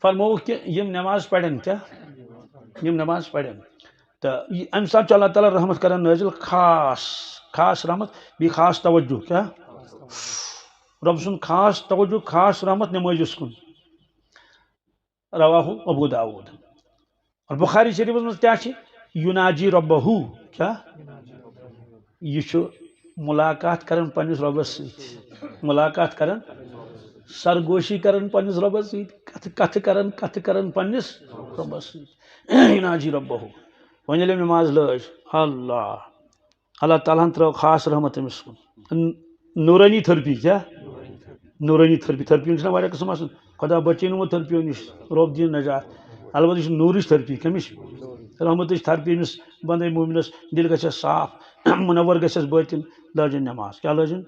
فرمو کہ یم نماز پڑھن کیا یم نماز پڑھن تو ام سات چھ اللہ تعالیٰ رحمت کران نازل خاص خاص رحمت بھی خاص توجہ کیا رب سن خاص توجہ خاص رحمت نمازس کن رواہ ابو داود اور بخاری شریف میں کیا یناجی ربہ کیا یہ ملاقات کرن پنس ربس ست ملاقات کرن سرگوشی کرن پنس ربس ست کت کرن پنس ربس ست یناجی ربہ ون یل نماز لاج اللہ تعالیٰ ہن ترو خاص رحمت امس کن نورانی تھرپی کیا نورانی تھرپی چھنا واریاہ قسم آسان خدا بچین وہ تھرپیو نش رب دین نجات البتہ یہ نورش تھرپی کمش رحمت تھرپی امس بندے مومنس دل گھس صاف منور گھس باطن لاجن نماز کیا لاجن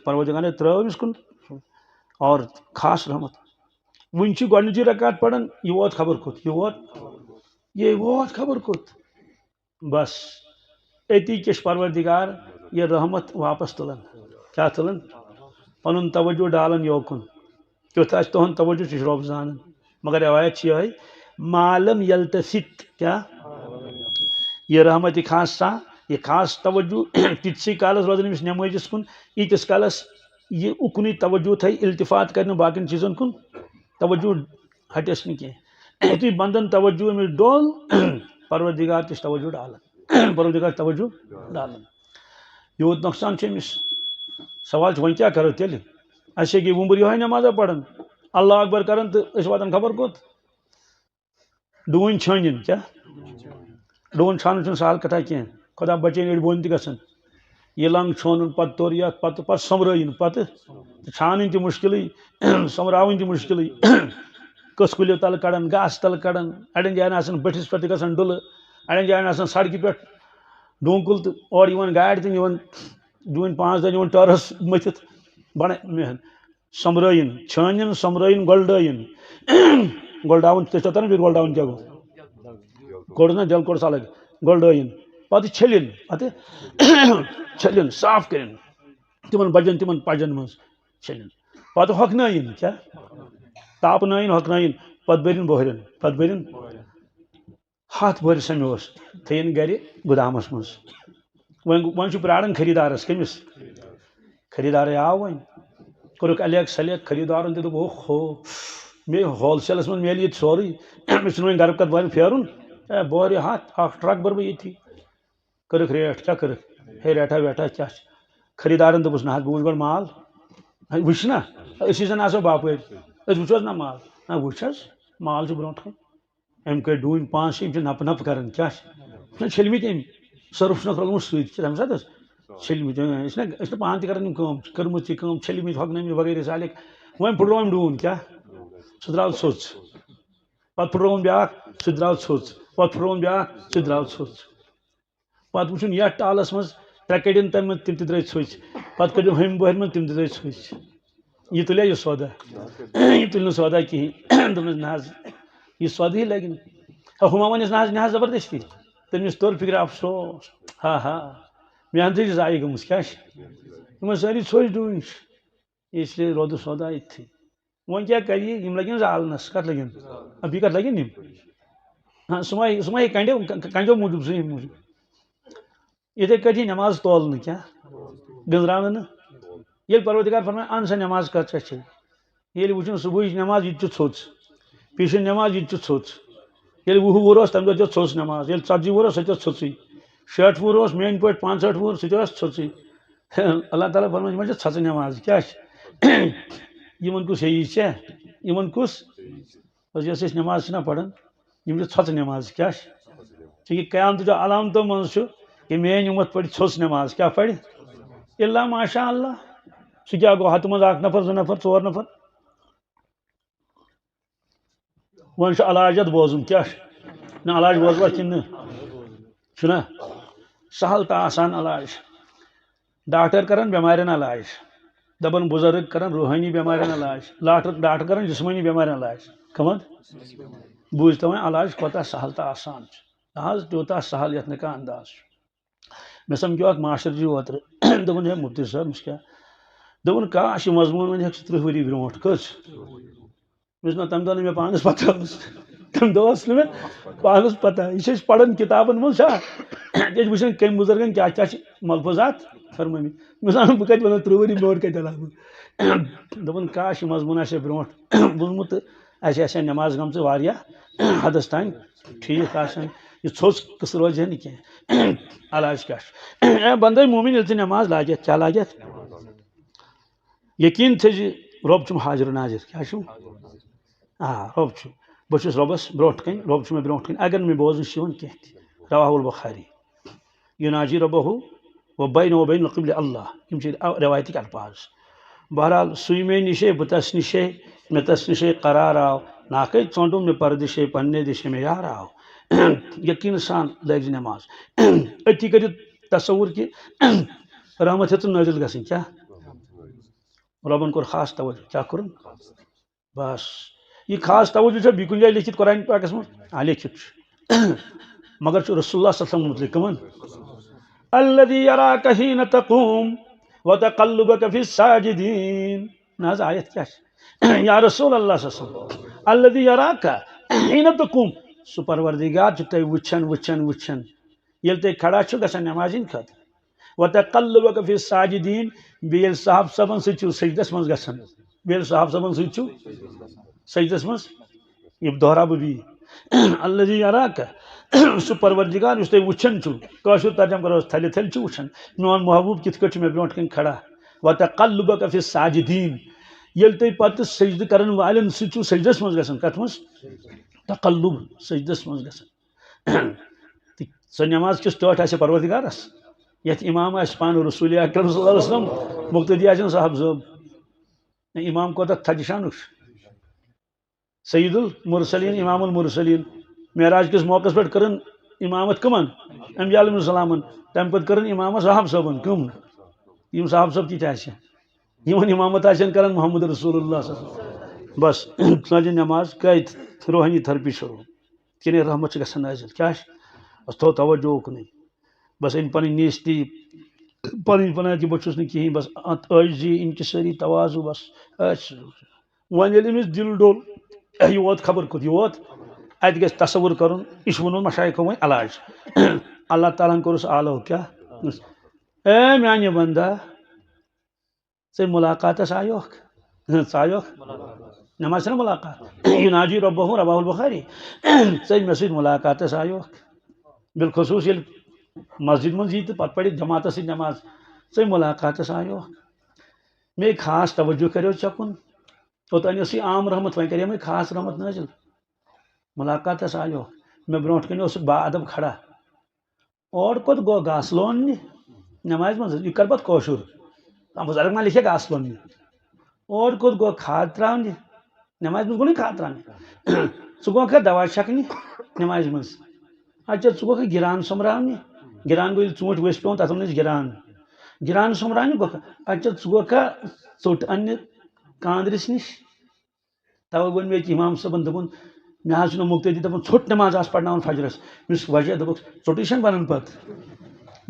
پروردگار نے ترو امس کن اور خاص رحمت ون گۄڈنِچی رکعت پڑھن یہ ووت خبر کھوت یہ ووت خبر کھوت بس اتی کش پروردگار یہ رحمت واپس تلن کیا تلن پن توجہ ڈالن یوکن کیت آس تہد توجہ چھ رب زان مگر روایت یہ معلم یلتفت کیا یہ رحمت خاص یہ خاص توجہ تتسی کالس روزن امس نمازس کن یتس کالس یہ اکنی توجہ تھے التفات کرنے باقین چیزن کن توجہ ہٹس نی کی بندن توجہ امس ڈول پروردگار تس توجہ ڈالن پروردگار توجہ ڈالن یوت نقصان امس سوال ون کیا کرو تیل اچھے کہ ومبر یہ نمازہ پڑھن اللہ اکبر کرن تو اس واتن خبر کوت ڈون چھانن کیا ڈون چھان چھ سہل کتھا کی خدا بچین اڑ بون تہ گژھن یہ لنگ چھونن پتہ تور یت پتہ سمرٲیِن پتہ چھانن تہ مشکل سمراون تہ مشکل کس کُلو تل کڑان گاس تل کڑان اڑین جائن آسان بٹھس پہ گژھان ڈُلہٕ اڑین جائن آسان سڑکہ پہ ڈونکل تو اور یوان گاڑ تہ نوان ڈون 5 دہ نوان ٹٲرس متھت بڑ سمرٲیِن چھانن سمرٲیِن گۄلڈٲیِن گۄلڈاوُن تُہۍ چھو تران بیٚیہِ گۄلڈاوُن کیٛاہ گوٚو گۄڈ نا دل کوڑس الگ گۄلڈٲیِن پتہٕ چھٔلِن پتہٕ چھٔلِن صاف کٔرِن تمن بجن تمن پجن منٛز چھٔلِن پتہٕ ہۄکھنٲیِن کیٛاہ تاپنٲیِن ہۄکھنٲیِن پتہٕ بٔرِن بۄہرٮ۪ن پتہٕ بٔرِن 100 بۄہرِ سمیوس تھٲیِن گرِ گُدامس منٛز وۄنۍ چھُ پیاران خریدارس کٔمِس خریدارے آو وۄنۍ کوٚرُکھ الیک سلیک خریدارن تہِ دوٚپ اوہ ہو مے ہول سیلس منٛز میلہِ ییٚتہِ سورُے مےٚ چھُنہٕ وۄنۍ گرٕ پتہٕ وۄنۍ پھیرُن بۄہرِ 100 اکھ ٹرک بھرٕ بہٕ ییٚتھی کٔرٕکھ ریٹ کیٛاہ کٔرٕکھ ہے ریٹھا ویٹھا کیٛاہ چھِ خریدارن دوٚپُس نہ حظ بہٕ وٕچھِ گۄڈٕ مال وٕچھ نا أسی زن آسو باپٲرۍ أسۍ وٕچھو حظ نہ مال نہ وٕچھ حظ مال چھُ برونٛٹھ کَنہِ أمۍ کٔرۍ ڈوٗنۍ 5 یِم چھِ نپہٕ نپہٕ کران کیٛاہ چھِ چھٔلمٕتۍ أمۍ سٔرٕف چھُنکھ روٚنمُت سۭتۍ تَمہِ ساتہٕ حظ چھٔلمٕتۍ أسۍ نہ پانہٕ تہِ کران یِم کٲم کٔرمٕژ یہِ کٲم چھٔلمٕتۍ ہۄکھنٲومٕتۍ وغیرہ سالِک وۄنۍ پھٕٹرووُم ڈوٗن کیٛاہ سُہ درٛاو ژھوٚژ پتہٕ پھٕٹرووُم بیٛاکھ سُہ درٛاو ژھوٚژ پتہٕ پھٕٹرووُم بیٛاکھ سُہ درٛاو ژھوٚژ پتہٕ وٕچھُن یتھ ٹالس منٛز 3 کٔڑِن تَمہِ منٛز تِم تہِ درٛاے ژھوٚچ پتہٕ کٔڑِم ہُمہِ بۄہرِ منٛز تِم تہِ درٛاے ژھوٚچ یہ تُلیا یہ سودا یہ تُلہِ نہٕ سودا کِہیٖنۍ دوٚپنَس نہ حظ یہ سودہٕے لگہِ نہٕ ہُما وَنٮ۪س نہ حظ نہ حظ زبردستی تٔمِس توٚر فِکرِ افسوس ہا ہا محنتٕے چھِ ضایع گٔمٕژ کیٛاہ چھِ یِمن سٲری ژھوٚچ ڈوٗنۍ چھِ اس لیے روٗد سودا ییٚتھی وۄنۍ کیٛاہ کَرِ یہِ یِم لگن زالنس کتھ لگن بیٚیہِ کتھ لگن یِم ہاں سُہ ما ہیٚکہِ کنڈیو موٗجوٗب سُہ موٗجوٗب یِتھے کٔٹھی نٮ۪ماز تولنہٕ کیٛاہ گٔنٛزراونہٕ نہٕ ییٚلہِ پروردگار فرماے ان سا نٮ۪ماز کۭژاہ چھے ییٚلہِ وٕچھُن صبحٕچ نٮ۪ماز یہِ تہِ چھُ ژھوٚژ پیٖشِن نٮ۪ماز یہِ تہِ چھُ ژھوٚژ ییٚلہِ 20 وُہُر اوس تَمہِ دۄہ دِژ ژھوٚژ نٮ۪ماز ییٚلہِ 40 وُہُر اوس سۄ تہِ ٲس ژھوٚژٕے 60 وُہُر اوس میٲنۍ پٲٹھۍ 65 وُہُر سُہ تہِ اوس ژھوٚژٕے اللہ تعالیٰ فرماے یِمن چھِ ژھۄژٕ نٮ۪ماز کیٛاہ چھِ یِمن کُس ہیٚیی ژےٚ یِمن کُس یۄس أسۍ نٮ۪ماز چھِنہ پران یِم چھِ ژھۄژٕ نٮ۪ماز کیٛاہ چھِ چوٗنٛکہِ قیامتٕچ علامتو منٛز چھُ کہ میٲنۍ اُمت پرِ ژھوٚژ نٮ۪ماز کیٛاہ پرِ اِلا ماشاء اللہ سُہ کیٛاہ گوٚو ہتہٕ منٛز 1 نفر 2 نفر 4 نفر وۄنۍ چھُ علاج اَتھ بوزُن کیٛاہ چھُ نہ علاج بوزوا کِنہٕ نہٕ چھُنہ سہل تہٕ آسان علاج ڈاکٹر کران بٮ۪مارٮ۪ن علاج دپان بُزرگ کران روحٲنی بٮ۪مارٮ۪ن علاج ڈاکٹر کران جسمٲنی بٮ۪مارٮ۪ن علاج کَمن بوٗزتو وۄنۍ علاج کوتاہ سہل تہٕ آسان چھُ نہ حظ تیوٗتاہ سہل یتھ نہٕ کانٛہہ انداز چھُ مےٚ سمکھیو اکھ ماشٹر جی اوترٕ دوٚپُن ہے مفتی صٲب أمِس کیٛاہ دوٚپُن کاش یہِ مضموٗن وۄنۍ ہیٚکہِ 30 ؤری برونٛٹھ کٔژ نا تم دہ مے پانس پتہ تم دہ میں پانس پتہ یہ پڑھن کتابن من یہ وچان کم بزرگن کیا ملفوظات فرمائی مثال بہ کتہ ونو 30 ؤری برونٹھ کتہ لاگو دپن کاش مضمون آسے برونٹھ بوزمت اسے نماز گمژ واریاہ حدس تان ٹھیک آسان یہ ژھوس قصہ روزِ نہ کی علاج کیا بندے مومن یل نماز لاگت کیا لاگت یقین تھے رب چھم حاضر ناظر کیا چھم رب چھم بہس ربس بروٹ کن رب چھم بروٹ کن اگر میں بوزن شیون کی رواہ البخاری یناجی ربہ و بین القبل اللہ یم روایتی الفاظ بہرحال سی مے نشے بہ تس نشے مے تس نشے قرار آو ناکے ژونڈم مے پردشے پننے دشے مے یار آو یقین سان لگ نماز اتی کر تصور کہ رحمت ہت نازل گھن کیا ربن کور خاص توجہ کیا کورن بس یہ خاص توجہ بی کن جائے لکھت قرآن پاکس من لکھت مگر رسول اللہ صلی اللہ علیہ وسلم متعلق کمن الذي يراك حين تقوم وتقلبك في الساجدين ناز آیت کیا یا رسول اللہ صلی اللہ علیہ وسلم الذي يراك حين تقوم سو پروردگار چھ تہ وچھن وچھن وچھن یل تہ کھڑا چھ گژھان نمازین خاطر وتقلبك في الساجدين بیل صاحب صبن سچو سجدس من گژھان بیل صاحب صبن سچو سجدس من یہ دوہرا بھی الذي يراك سو پروردگار اس تہ وچھن چھ کاشر ترجمہ کرو تھل تھل چھ وچھن میون محبوب کت کٹ میں برونٹ کن کھڑا وتقلبك في الساجدين یل تہ پتہ سجدہ کرن والن سچو سجدس من گژھان کت من تقلب سجدس من گژھان سو نماز کس ٹوٹ آسے پروردگارس یت امام آس پان رسول اکرم صلی اللہ علیہ وسلم مقتدی آسن صاحب صاحب امام کوتہ تھجشان سید المرسلین امام المرسلین معراج کس موقع پہ کرن امامت کمن انبیاء علیہ السلام تم پتہ کرن امامت صاحب صاحبن کم یم صاحب صاحب تہ یمن امامت آسن کرن محمد رسول اللہ صلی اللہ علیہ وسلم بس سجن نماز کت روحانی تھرپی شروع کن رحمت گھن نازل کیا بس تھو توجہ اکن بس ان پن نیستی پن پن کہ بہس نا کہین بس عاجزی انکساری توازو بس ون یل امس دل ڈول یہ ووت خبر کت یہ ووت ات گژھِ تصور کرن یہ ونن مشائخو وۄنۍ علاج اللہ تعالیٰ ہن کورس عالو کیا اے میانہ بندہ ژے ملاقاتس آیوکھ ژٕ آیوکھ نماز چھنا ملاقات یناجی ربہ رواہ البخاری ژے مے سۭتۍ ملاقاتس آیوکھ بالخصوص ییٚلہِ مسجد من یی تو پتہ پڑھ جماعت سی نماز ژے ملاقاتس آیوکھ مے خاص توجہ کریو چکن اوتان یس عام رحمت وۄنۍ کرے مے خاص رحمت نازل ملاقاتس آیو مے برونٹ کن با ادب کھڑا اور کت گو گاس لون نماز من یہ کر پتہ کوشر بزرگ ما لکھے گاس لون اور کت گو کھاد تراؤن نماز من گو نا کھاد تراؤن ژٕ گوکھا دوا چھکنہِ نماز من اچھا ژٕ گوکھا گران سومبراونہِ گران گو ییٚلہِ ژوٗنٛٹھۍ ؤسۍ پیوٚن تتھ ونان أسۍ گران سومبراونہِ گوکھا اچھا ژٕ گوکھا ژوٚٹ اننہِ کاندرِس نِش توے ووٚن مےٚ أکۍ امام صٲبن دوٚپُن مے حظ چھُ مقتدی دپان ژھوٚٹ نماز آس پرناوان فجرس یُس وجہ دوٚپُکھ ژوٚٹٕے چھنہٕ بنان پتہٕ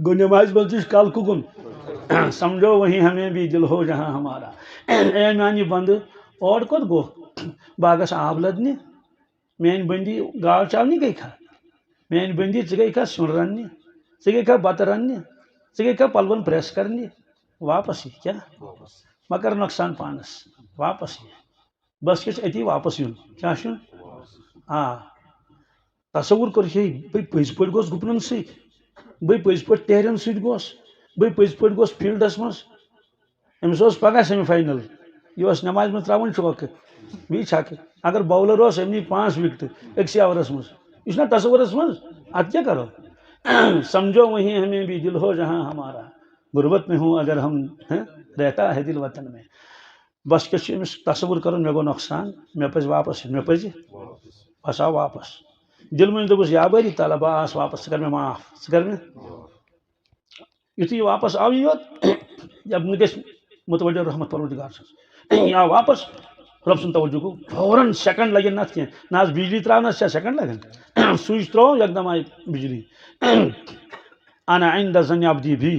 گوٚو نماز منٛز تہِ چھُ کل کُکُن سمجھو وہیں ہمیں بھی دل ہو جہاں ہمارا اے میانہِ بندٕ اور کوٚت گوٚو باغس آب لدنہِ میٲنۍ بندی گاو چاونہِ گٔے کھا میٲنۍ بندی ژٕ گٔے کھا سیُن رننہِ ژٕ گٔے کھا بتہٕ رننہِ ژٕ گٔے کھا پلون پریس کرنہِ واپس یہِ کیا مگر نۄقصان پانس واپس یہِ بس کیا اتی واپس یُن کیا چھُ تصور کر بھائی پز پہ گوس گپنن ست بھائی پز پہ ٹہرین ست گوس بھائی پز پہ گوس فیلڈس مز امس پگہ سیمی فائنل یہ نماز من تراون چوکہ بیٚیہِ چھکہ اگر باولر ام نی 5 وکٹ أکسٕے اورس مز یہ تصورس مز ات کیا کرو سمجھو وہیں ہمیں بھی دل ہو جہاں ہمارا غربت میں ہوں اگر ہم رہتا ہے دل وطن میں بس کیا تصور کرن مے گو نقصان مے پز واپس مے پز بس آو واپس دل من دس یا باری تعالیٰ بس واپس ثہ کر مے معاف ثہ کر مے یتھے یہ واپس آو یوت جب گھس متوجہ رحمت پروردگار آو واپس رب سن توجہ گو فوراً سیکنڈ لگن نت کی نہ بجلی تراونس سیکنڈ لگن سوئچ ترو یکدم آئی بجلی انا عند ظن عبدی بھی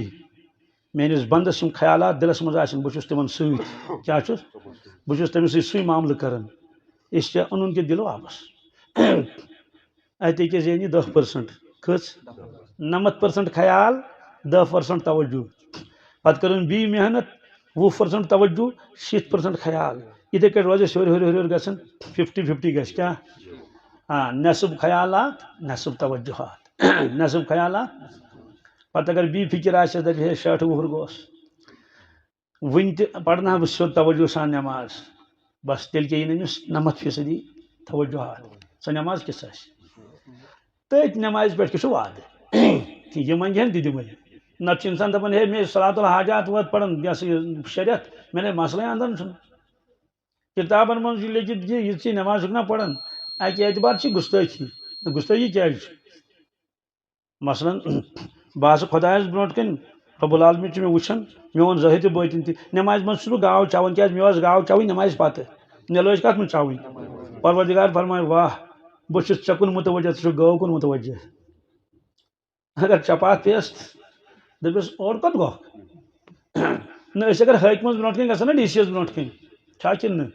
میانس بندس یم خیالات دلس مز آسن بہس تمن ست کیا بہس تمس سی معاملہ کران اس ان کے دل واپس اتہ زینی 10% کھس 90% خیال 10% توجہ پتہ کرن بی محنت 20% توجہ 70% خیال اتھے کٹ روزے ہور گژھن 50-50 گژھِ کیا ہاں نصب خیالات نصب توجہات نصب خیالات پتہ اگر بی فکر آسہِ دپہِ ہے 60 وُہُر گوس ون تہ پرنا بہ سیود توجہ سان نماز بس تیل کے أمس 90% توجہات سو نماز کس آسہِ تٔتھۍ نماز پہ کس وعدٕ یہ منگہن تہ دِمے نتہ انسان دپان ہے میں صلاۃ الحاجات وات پڑھن یہ شریعت میں نے مسئلہ اندر کتابن من لیکھت یہ نماز نا پڑھن اکہ اعتبار گستاخی گستاخی کیا مثلاً بہٕ خدایس برونٹ کن رب العالمین میں وچھان میون ظاہر تہ باطن تہ نماز من گاو چوان کیا مے گاو چوین نماز پتہ مے لج کت من چوین پروردگار فرمائے واہ بہت ژے کن متوجہ ژٕ گاو کن متوجہ اگر چپات پیس دپس اور کت گو نا اگر حاکمس برونٹ کن گھن نا ڈی سی یس برونٹ کن چھا کن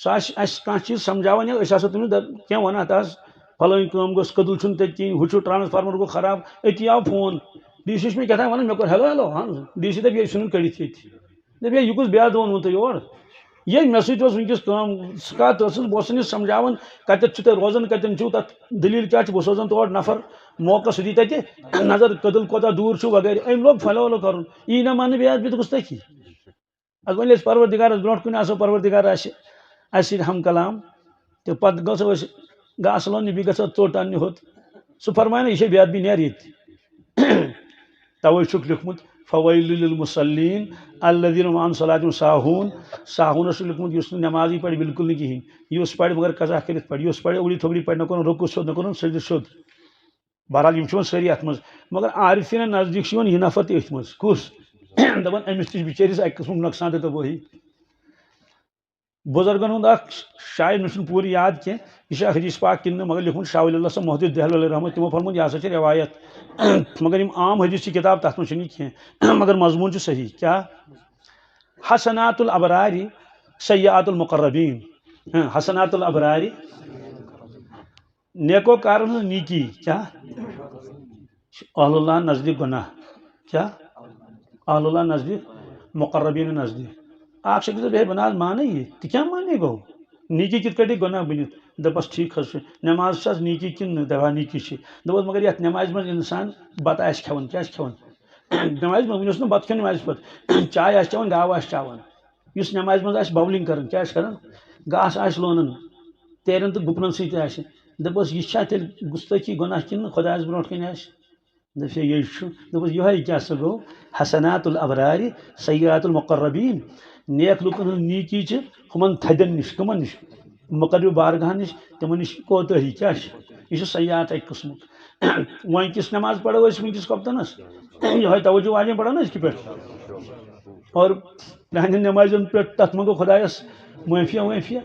سہ کھانا چیز سمجھاوان ہسا تمس کی ونان تس فلٲنۍ کٲم گٔژھ کٔدٕل چھُنہٕ تَتہِ کِہیٖنۍ ہُہ چھُ ٹرانسفارمر گوٚو خراب أتی آو فون ڈی سی مےٚ کیٛاہ وَنان مےٚ کوٚر ہیلو ہیلو ہاں ڈی سی دَپہِ یہِ ژھٕنُن کٔڑِتھ ییٚتہِ دَپہِ یہِ کُس بیاد ووٚنوٕ تۄہہِ یورٕ ییٚلہِ مےٚ سۭتۍ اوس وٕنکٮ۪س کٲم سُہ کَتھ ٲسٕس بہٕ اوسُس یہِ سمجھاوان کَتٮ۪تھ چھُ تۄہہِ روزان کَتٮ۪ن چھُو تَتھ دٔلیٖل کیٛاہ چھِ بہٕ سوزان تور نفر موقع سُہ دی تَتہِ نظر کٔدٕل کوتاہ دوٗر چھُ وغیرہ أمۍ لوگ فالو والو کَرُن یی نہ ماننہٕ بیٚیہِ بیٚیہِ گُستٲخی اَدٕ وۄنۍ أسۍ پروردِگارَس برونٛٹھ کُن آسو پروردِگار آسہِ اَسہِ سۭتۍ ہم کلام تہٕ پَتہٕ گژھو أسۍ گاسہٕ لوننہِ بیٚیہِ گژھو ژوٚٹ اَننہِ ہوٚت سُہ فرمایا یہ بے ادبی نیر یہ توے چھُکھ لیوکھمُت فویل للمصلین الذین هم عن صلاتہم ساہون ساہونس لیوکھمُت یُس نمازی پڑِ بالکل نہ کہین یُس پڑِ مگر قضا کٔرِتھ پڑِ یُس پڑِ اوڑی تھوڑی پڑِ نہ کوٚرُن رُکوع سیوٚد نہ کوٚرُن سجدٕ سیوٚد بہرحال یِم چھِ وۄنۍ سٲری اتھ منٛز مگر عارفیٖنن نزدیٖک چھُ یِوان یہِ نفر تہِ أتھۍ منٛز کُس دپان أمِس تہِ چھُ بِچٲرِس اکہِ قٕسمُک نۄقصان تہٕ تبٲہی بزرگن ہُنٛد اکھ شاید مےٚ چھُنہٕ پوٗرٕ یاد کینٛہہ یہِ چھُ حدیث پاک کِنہٕ مگر لیوکھمُت شاہ ولی اللہ صٲب محدث دہلوی علیہ رحمت تِمو فرموت یہِ ہسا چھِ روایت مگر یِم عام حدیث چھِ کِتاب تتھ منٛز چھُنہٕ یہِ کینٛہہ مگر مضموٗن چھُ صحیح کیٛاہ حسنات الابراری سیئات المقربین حسنات الابراری نیکو کارن ہٕنٛز نیکی کیٛاہ اہل اللہ نزدیک گناہ کیٛاہ اہل اللہ نزدیک مقربین نزدیک اکھ شخص دپہِ ہے بہٕ نہ حظ مانے یہِ تہِ کیٛاہ مانے گوٚو نیکی کِتھ کٲٹھۍ گۄناہ بٔنِتھ دپس ٹھیٖک حظ چھُ نٮ۪ماز چھِ حظ نیکی کِنہٕ دپان نیکی چھِ دوٚپُس مگر یتھ نٮ۪مازِ منٛز اِنسان بتہٕ آسہِ کھٮ۪وان کیٛاہ آسہِ کھٮ۪وان نٮ۪مازِ منٛز ؤنِوُس نہٕ بتہٕ کھٮ۪ون نٮ۪مازِ پتہٕ چاے آسہِ چٮ۪وان گاو آسہِ چاوان یُس نٮ۪مازِ منٛز آسہِ بولِنگ کران کیٛاہ آسہِ کران گاسہٕ آسہِ لونان تیرٮ۪ن تہٕ گُپنن سۭتۍ آسہِ دپُس یہِ چھا تیٚلہِ گُستٲخی گۄناہ کِنہٕ خۄدایس برونٛٹھ کَنۍ آسہِ دپس یہِ چھُ دپُس یِہوے کیٛاہ سا گوٚو حسنات الابراری سیئات المقربین نیک لُکن ہٕنٛز نیکی چھِ ہُمن تھدٮ۪ن نِش کٕمن نِش مقرب بارگاہن نِش تِمن نِش کوتٲہی کیٛاہ چھِ یہِ چھُ سیئات اکہِ قٕسمُک وۄنۍ کِس نٮ۪ماز پرو أسۍ وٕنکِس کۄپتنس یِہوے توجہ واجٮ۪ن پران أزکہِ پٮ۪ٹھ اور پرٛانٮ۪ن نٮ۪مازٮ۪ن پٮ۪ٹھ تتھ منٛگو خۄدایس معٲفیا وٲفیا